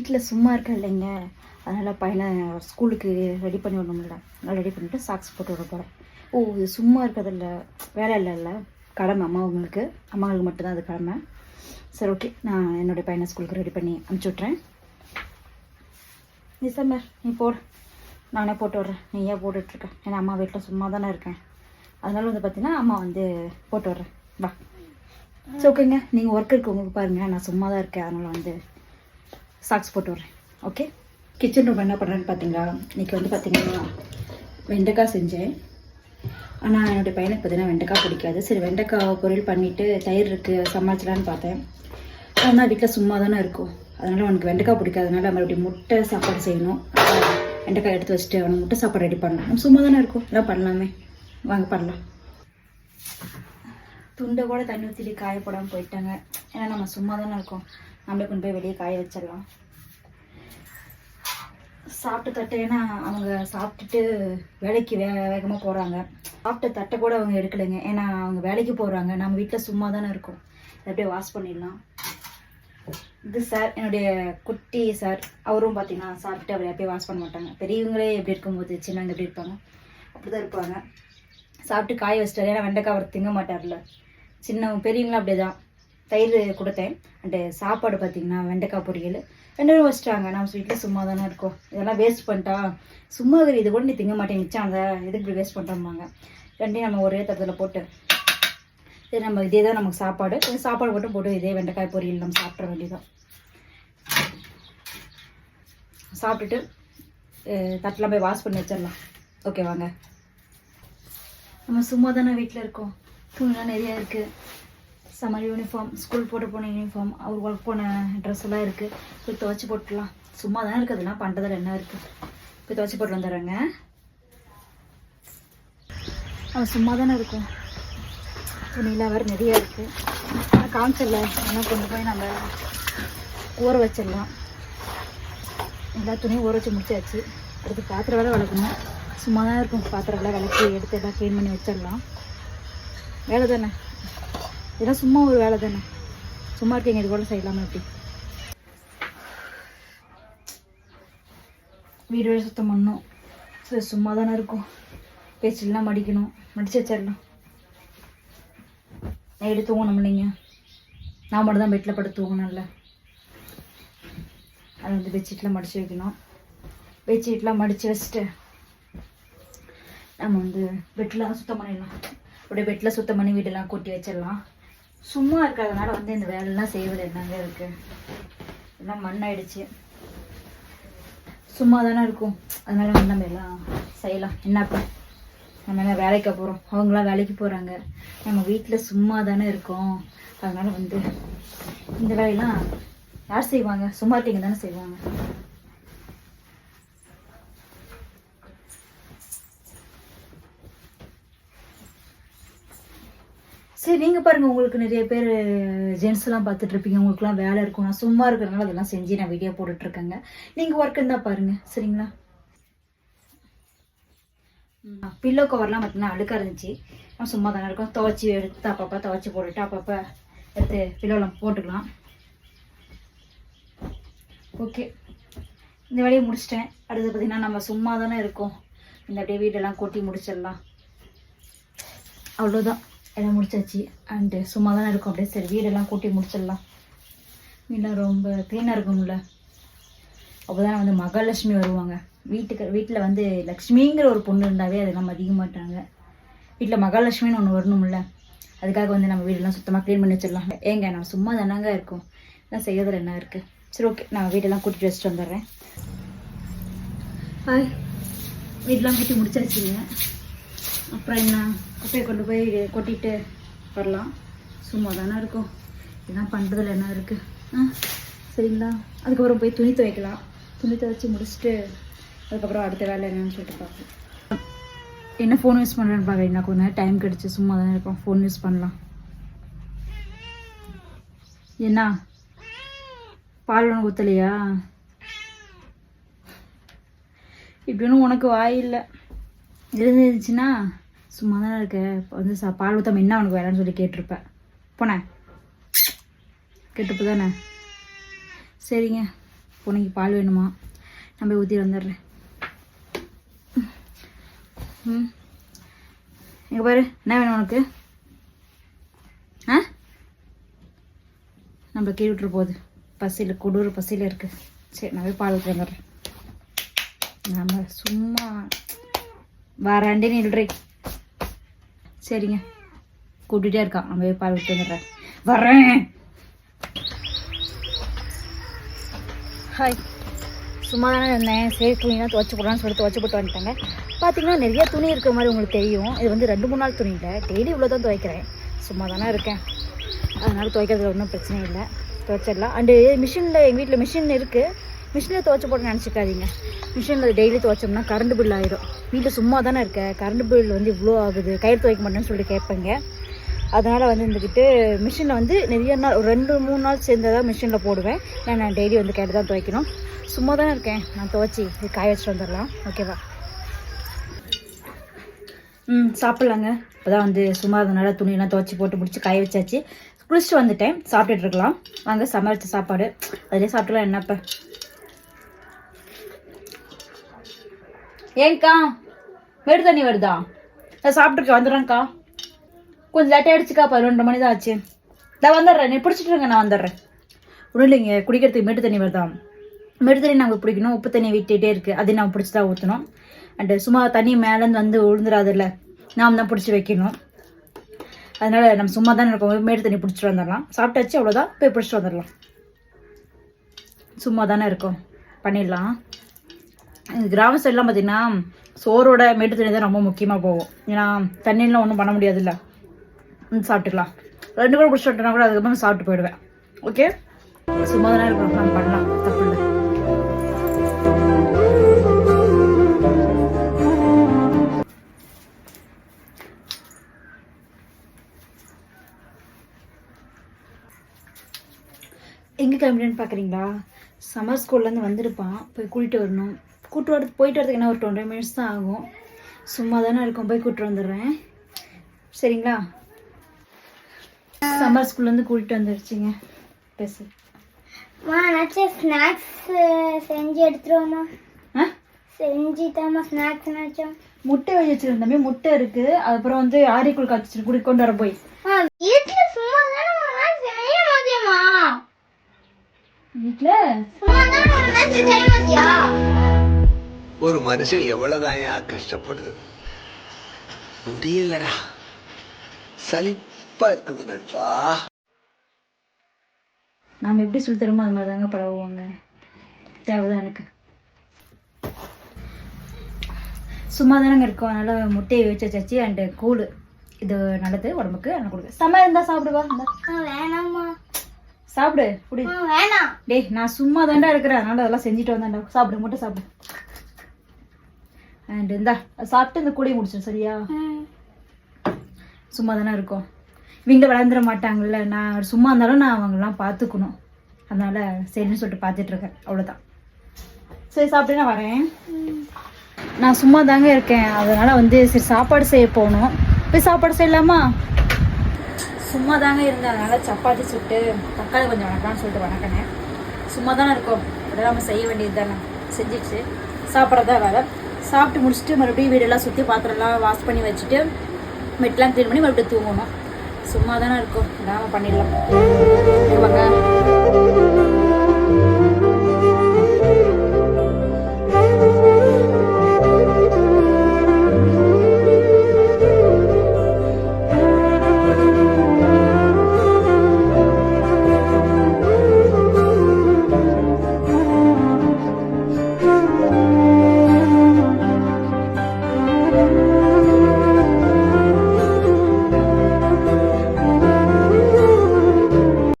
வீட்டில் சும்மா இருக்க இல்லைங்க, அதனால் பையனை ஸ்கூலுக்கு ரெடி பண்ணி விடணும்ல, அதனால் ரெடி பண்ணிவிட்டு சாக்ஸ் போட்டு விட போகிறேன். ஓ, இது சும்மா இருக்கிறதில்ல, வேலை இல்லைல்ல, கடமை அம்மாவுங்களுக்கு மட்டும்தான் அது கடமை. சரி, ஓகே, நான் என்னுடைய பையனை ஸ்கூலுக்கு ரெடி பண்ணி அனுப்பிச்சி விட்றேன். டிசம்பர் நீ போடு, நானே போட்டு விட்றேன். நீ ஏன் போட்டுட்ருக்கேன்? ஏன்னா அம்மா வீட்டில் சும்மா தானே இருக்கேன், அதனால வந்து பார்த்தீங்கன்னா அம்மா வந்து போட்டு விட்றேன். வா. சரி, ஓகேங்க, நீங்கள் ஒர்க் இருக்கு உங்களுக்கு பாருங்கள், நான் சும்மா தான் இருக்கேன், அதனால் வந்து சாக்ஸ் போட்டு விட்றேன். ஓகே. கிச்சன் ரூம் என்ன பண்ணுறேன்னு பார்த்தீங்களா, இன்றைக்கி வந்து பார்த்தீங்கன்னா வெண்டைக்காய் செஞ்சேன். ஆனால் என்னுடைய பையனுக்கு பார்த்தீங்கன்னா வெண்டைக்காய் பிடிக்காது. சரி, வெண்டைக்காய் பொரியல் பண்ணிவிட்டு தயிர் இருக்குது சமாளிச்சலான்னு பார்த்தேன். ஆனால் வீட்டில் சும்மா தானே இருக்கும், அதனால் அவனுக்கு வெண்டைக்காய் பிடிக்காதனால மறுபடியும் முட்டை சாப்பாடு செய்யணும். வெண்டைக்காய் எடுத்து வச்சுட்டு அவனுக்கு முட்டை சாப்பாடு ரெடி பண்ணணும். நம்ம சும்மா தானே இருக்கும், எல்லாம் பண்ணலாமே, வாங்க பண்ணலாம். துண்டை கூட தண்ணி ஊற்றிட்டு காய போடாமல் போயிட்டாங்க. ஏன்னா நம்ம சும்மா தானே இருக்கோம், நம்மளே கொண்டு போய் வெளியே காய வச்சிடலாம். சாப்பிட்டு தட்டை, ஏன்னா அவங்க சாப்பிட்டுட்டு வேலைக்கு வேகமாக போகிறாங்க. சாப்பிட்ட தட்டை கூட அவங்க எடுக்கலைங்க, ஏன்னா அவங்க வேலைக்கு போகிறாங்க. நம்ம வீட்டில் சும்மா தானே இருக்கோம், அப்படியே வாஷ் பண்ணிடலாம். இது சார், என்னுடைய குட்டி சார், அவரும் பார்த்தீங்கன்னா சாப்பிட்டு அவர் எப்பயும் வாஷ் பண்ண மாட்டாங்க. பெரியவங்களே எப்படி இருக்கும்போது சின்னவங்க எப்படி இருப்பாங்க அப்படி தான் இருப்பாங்க. சாப்பிட்டு காய வச்சிட்டாரு, ஏன்னா வெண்டைக்காய் அவர் திங்க மாட்டார்ல. பெரியவங்களும் அப்படியே தான். தயிர் கொடுத்தேன் அண்டு சாப்பாடு பார்த்தீங்கன்னா வெண்டைக்காய் பொரியல் 2 பேரும் வச்சிட்டாங்க. நம்ம வீட்டில் சும்மா தானே இருக்கோம், இதெல்லாம் வேஸ்ட் பண்ணிட்டா சும்மா இருக்கிற இது கூட நீ திங்க மாட்டேன், மிச்சம் அந்த இதுக்கு இப்படி வேஸ்ட் பண்ணிட்டோம்பாங்க. ரெண்டையும் நம்ம ஒரே தரத்தில் போட்டு இது நம்ம இதே தான் நமக்கு சாப்பாடு மட்டும் போட்டு இதே வெண்டைக்காய் பொரியல் நம்ம சாப்பிட்ற வேண்டியதான். சாப்பிட்டுட்டு தட்டெலாம் போய் வாஷ் பண்ணி வச்சிடலாம். ஓகே, வாங்க. நம்ம சும்மா தானே வீட்டில் இருக்கோம், துணிலாம் நிறையா இருக்குது. சம்மர் யூனிஃபார்ம், ஸ்கூல் போட்டு போன யூனிஃபார்ம், அவர் ஒர்க் போன ட்ரெஸ் எல்லாம் இருக்குது. போய் துவைச்சி போட்டுலாம். சும்மா தானே இருக்குது, அதெல்லாம் பண்ணுறதில் என்ன இருக்குது. போய் துவைச்சி போட்டு வந்துடுறேங்க. அவன் சும்மா தானே இருக்கும், துணியெலாம் வேறு நிறையா இருக்குது. காமிச்சிடல, ஆனால் கொண்டு போய் நம்ம ஊற வச்சிடலாம். எல்லா துணியும் ஊற வச்சு முடிச்சாச்சு. அடுத்து பாத்திரம் வேலை விளக்கணும். சும்மா தான் இருக்கும், பாத்திரம் எல்லாம் விளக்கி எடுத்து எல்லாம் க்ளீன் பண்ணி வச்சிடலாம். வேலை தானே இதெல்லாம், சும்மா ஒரு வேலை தானே. சும்மா இருக்கீங்க, இது கூட செய்யலாமா? எப்படி வீடு சுத்தம் பண்ணணும். சரி, சும்மா தானே இருக்கும், பேச்செல்லாம் மடிக்கணும், மடித்து வச்சிடலாம். நைட்டு தூங்கணும் இல்லைங்க, நான் மட்டும் தான் பெட்டில் படுத்து தூங்கணும்ல, அதை வந்து பெட்ஷீட்லாம் மடித்து வைக்கணும். பெட்ஷீட்லாம் மடித்து வச்சுட்டு நம்ம வந்து பெட்லாம் சுத்தம் பண்ணிடலாம். அப்படியே பெட்டில் சுத்தம் பண்ணி வீடெல்லாம் கொட்டி வச்சிடலாம். சும்மா இருக்கிறதுனால வந்து இந்த வேலைலாம் செய்வது என்னங்க இருக்குது, எல்லாம் மண்ணாயிடுச்சு. சும்மா தானே இருக்கும், அதனால வந்து நம்ம எல்லாம் செய்யலாம். என்னப்பா, நம்ம என்ன வேலைக்கு போகிறோம், அவங்களாம் வேலைக்கு போகிறாங்க, நம்ம வீட்டில் சும்மா தானே இருக்கோம். அதனால வந்து இந்த வேலையெல்லாம் யார் செய்வாங்க? சும்மா இருக்கீங்க தானே செய்வாங்க. சரி, நீங்கள் பாருங்கள், உங்களுக்கு நிறைய பேர் ஜென்ஸ்லாம் பார்த்துட்ருப்பீங்க, உங்களுக்குலாம் வேலை இருக்கும். நான் சும்மா இருக்கிறதுனால அதெல்லாம் செஞ்சு நான் வீடியோ போட்டுட்ருக்கேங்க. நீங்கள் ஒர்க் இருந்தால் பாருங்கள், சரிங்களா? பில்லோ கவர்லாம் பார்த்தீங்கன்னா அழுக்காக இருந்துச்சு. நான் சும்மா தானே இருக்கோம், துவைச்சி எடுத்து அப்பப்போ துவைச்சி போட்டுட்டு அப்பப்போ எடுத்து பில்லோலாம் போட்டுக்கலாம். ஓகே, இந்த வேலையை முடிச்சிட்டேன். அடுத்து பார்த்திங்கன்னா நம்ம சும்மா தானே இருக்கோம், இந்த அப்படியே வீடெல்லாம் கொட்டி முடிச்சிடலாம். அவ்வளோதான், எல்லாம் முடிச்சாச்சு. அண்டு சும்மா தானே இருக்கும், அப்படியே சரி வீடெல்லாம் கூட்டி முடிச்சிடலாம். வீடெல்லாம் ரொம்ப க்ளீனாக இருக்கும்ல, அப்போ தான் வந்து மகாலட்சுமி வருவாங்க. வீட்டில் வந்து லக்ஷ்மிங்கிற ஒரு பொண்ணு இருந்தாவே அதை நம்ம அதிக மாட்டாங்க. வீட்டில் மகாலட்சுமின்னு ஒன்று வரணும்ல, அதுக்காக வந்து நம்ம வீடெல்லாம் சுத்தமாக க்ளீன் பண்ணி வச்சிடலாம். ஏங்க, நம்ம சும்மா தானாங்க இருக்கோம், நான் செய்யறதில் என்ன இருக்குது. சரி, ஓகே, நான் வீடெல்லாம் கூட்டிகிட்டு வச்சுட்டு வந்துடுறேன். ஹாய், வீடெல்லாம் கூட்டி முடிச்சாச்சுங்க. அப்புறம் என்ன, குப்பையை கொண்டு போய் கொட்டிட்டு வரலாம். சும்மா தானே இருக்கும், இதெல்லாம் பண்ணுறதுல என்ன இருக்குது. சரிங்களா? அதுக்கப்புறம் போய் துணி துவைக்கலாம். துணி துவைச்சி முடிச்சுட்டு அதுக்கப்புறம் அடுத்த வேலை என்னன்னு சொல்லிட்டு பார்ப்போம். என்ன ஃபோன் யூஸ் பண்ணுறேன்னு பார்க்குறீங்களா? கொஞ்சம் நேரம் டைம் கிடச்சி சும்மா தானே இருக்கும், ஃபோன் யூஸ் பண்ணலாம். என்ன பால் ஒன்று ஊற்றலையா? இப்படின்னு உனக்கு வாய் இல்லை. இருந்துச்சுன்னா சும்மா தானே இருக்க, வந்து பால் ஊற்றாம என்ன உனக்கு வேலைன்னு சொல்லி கேட்டிருப்பேன். போனேன் கேட்டுப்பு தானே. சரிங்க, பொண்ணுக்கு பால் வேணுமா, நான் போய் ஊற்றி வந்துடுறேன். இங்கே பாரு, என்ன வேணும் உனக்கு? நம்ம கீழே விட்டுரு போகுது, பசியில் கொடூர பசியில் இருக்குது. சரி, நான் போய் பால் ஊற்றி வந்துடுறேன். நம்ம சும்மா வராண்டே நில்றே. சரிங்க, கூப்பிட்டுட்டே இருக்கான். நம்ம போய் பால் ஊற்றி வந்துடுறேன். வரேன். ஹாய், சும்மா தானே இருந்தேன். சரி, துணிலாம் துவைச்சி போடலான்னு சொல்லிட்டு துவைச்சி போட்டு வந்துட்டாங்க. பார்த்தீங்கன்னா நிறைய துணி இருக்கிற மாதிரி உங்களுக்கு தெரியும். இது வந்து 2-3 நாள் துணி இல்லை, டெய்லி இவ்வளோ தான் துவைக்கிறேன். சும்மா தானே இருக்கேன், அதனால் துவைக்கிறதுல ஒன்றும் பிரச்சனை இல்லை, துவைச்சிடலாம். அண்டு மிஷினில், எங்கள் வீட்டில் மிஷின் இருக்குது, மிஷினில் துவைச்சி போட்டு நினச்சிக்காதீங்க. மிஷினில் டெய்லி துவைச்சோம்னா கரண்ட் பில் ஆயிடும். வீட்டில் சும்மா தானே இருக்கேன், கரண்ட் பில் வந்து இவ்வளோ ஆகுது, கையில் துவைக்க மாட்டேன்னு சொல்லிட்டு கேட்பேங்க. அதனால் வந்து இருந்துக்கிட்டு மிஷினில் வந்து நிறைய நாள், ஒரு 2-3 நாள் சேர்ந்ததாக மிஷினில் போடுவேன். நான் டெய்லி வந்து கையில் தான் துவைக்கணும். சும்மா தானே இருக்கேன், நான் துவைச்சி காய வச்சுட்டு வந்துடலாம். ஓகேவா? சாப்பிட்லாங்க. இப்போ தான் வந்து சும்மா அதனால துணியெல்லாம் துவைச்சி போட்டு முடிச்சு காய வச்சாச்சு. குளிச்சுட்டு வந்துட்டேன், சாப்பிட்டுட்டு இருக்கலாம். வாங்க, சமைச்ச சாப்பாடு அதிலே சாப்பிட்டுலாம். என்னப்போ ஏங்க்கா வெடு தண்ணி வருதா? நான் சாப்பிட்ருக்கேன், வந்துடுறேன்க்கா. கொஞ்சம் லேட்டாக ஆகிடுச்சுக்கா, 11 மணி தான் ஆச்சு. நான் வந்துடுறேன், நீ பிடிச்சிட்டுருங்க, நான் வந்துடுறேன். ஒன்றும் இல்லைங்க, குடிக்கிறதுக்கு மேட்டு தண்ணி வருதா? மேட்டு தண்ணி நமக்கு பிடிக்கணும், உப்பு தண்ணி விட்டுகிட்டே இருக்குது, அதையும் நம்ம பிடிச்சி தான் ஊற்றணும். அண்டு சும்மா தண்ணி மேலேருந்து வந்து விழுந்துடாதில்ல, நாம் தான் பிடிச்சி வைக்கணும். அதனால் நம்ம சும்மா தானே இருக்கோம், மேட்டு தண்ணி பிடிச்சிட்டு வந்துடலாம். சாப்பிட்டாச்சு, அவ்வளோதான், போய் பிடிச்சிட்டு வந்துடலாம். சும்மா தானே இருக்கோம், பண்ணிடலாம். கிராம சைட்லாம் பார்த்திங்கன்னா சோறோட மேட்டு தண்ணி தான் ரொம்ப முக்கியமாக போகும். ஏன்னா தண்ணியெலாம் ஒன்றும் பண்ண முடியாதுல்ல, சாப்பிட்டுக்கலாம். 2 கூட பிடிச்சிட்டு வந்துட்டோன்னா கூட அதுக்கப்புறம் சாப்பிட்டு போயிடுவேன். ஓகே, சும்மா தானே இருக்கணும், நம்ம பண்ணலாம், தப்பு இல்லை. எங்கே கிளம்பிட்டேன்னு பார்க்குறீங்களா? சம்மர் ஸ்கூல்லேருந்து வந்திருப்பான், போய் கூட்டிகிட்டு வரணும். போயிட்டு வரதுக்கு என்ன ஒரு 20 மினிட்ஸ் தான் ஆகும். சும்மா தானே இருக்கும், போய் கூப்பிட்டு வந்துடுறேன். சரிங்களா? சம்மர் ஸ்கூல்லேருந்து கூட்டிகிட்டு வந்துடுச்சிங்க. பேசு. ஸ்நாக்ஸ் செஞ்சு எடுத்துருவோமா? செஞ்சு தாம்மா ஸ்நாக்ஸ் நினச்சோம். முட்டை வச்சு வச்சிருந்தோம் தம்பி, முட்டை இருக்குது. அதுக்கப்புறம் வந்து ஆரிக்குள் காய்ச்சி குடி கொண்டு வர போய் வீட்டில் சும்மா தானே செய்ய மாட்டியம்மா? ஒரு மனுஷன் எவ்வளவுதான் கஷ்டப்படுது, முடியலடா, சலிப்பா இருக்குது நண்பா. நாம் எப்படி சொல்லி தருமோ அது மாதிரி தாங்க பழகுவாங்க. தேவைதான் எனக்கு. சும்மா தானங்க இருக்கோம், அதனால் முட்டையை வச்சாச்சு. அண்டு கூழ், இது நல்லது உடம்புக்கு, எனக்கு கொடுக்க. செம்ம இருந்தால் சாப்பிடுவா. வேணாம்மா, சாப்பிடு, குடி. வேணாம். டேய், நான் சும்மா தாண்டா இருக்கிறேன், அதனால அதெல்லாம் செஞ்சுட்டு வந்தாண்டா. சாப்பிடு, முட்டை சாப்பிடு. அண்ட் இந்தா சாப்பிட்டு இந்த கூடையை முடிச்சிடும். சரியா? சும்மா தானே இருக்கோம், இவங்க வளர்ந்துட மாட்டாங்கல்ல. நான் சும்மா இருந்தாலும் நான் அவங்கெல்லாம் பார்த்துக்கணும், அதனால சரின்னு சொல்லிட்டு பார்த்துட்டு இருக்கேன், அவ்வளோதான். சரி, சாப்பிட்டு நான் வரேன். நான் சும்மா தாங்க இருக்கேன், அதனால வந்து சரி சாப்பாடு செய்ய போகணும். போய் சாப்பாடு செய்யலாமா? சும்மா தாங்க இருந்தேன், அதனால் சப்பாத்தி சுட்டு தக்காளி கொஞ்சம் வணக்கலான்னு சொல்லிட்டு வணக்கினேன். சும்மா தானே இருக்கோம், அதெல்லாம் நம்ம செய்ய வேண்டியது தானே. செஞ்சிடுச்சு, சாப்பிட்றதா வேலை. சாப்பிட்டு முடிச்சுட்டு மறுபடியும் வீடெல்லாம் சுற்றி பாத்திரம்லாம் வாஷ் பண்ணி வச்சுட்டு மெட்டெலாம் க்ளீன் பண்ணி மறுபடியும் தூங்கணும். சும்மா தானே இருக்கோம், நாம பண்ணிடலாம். வாங்க.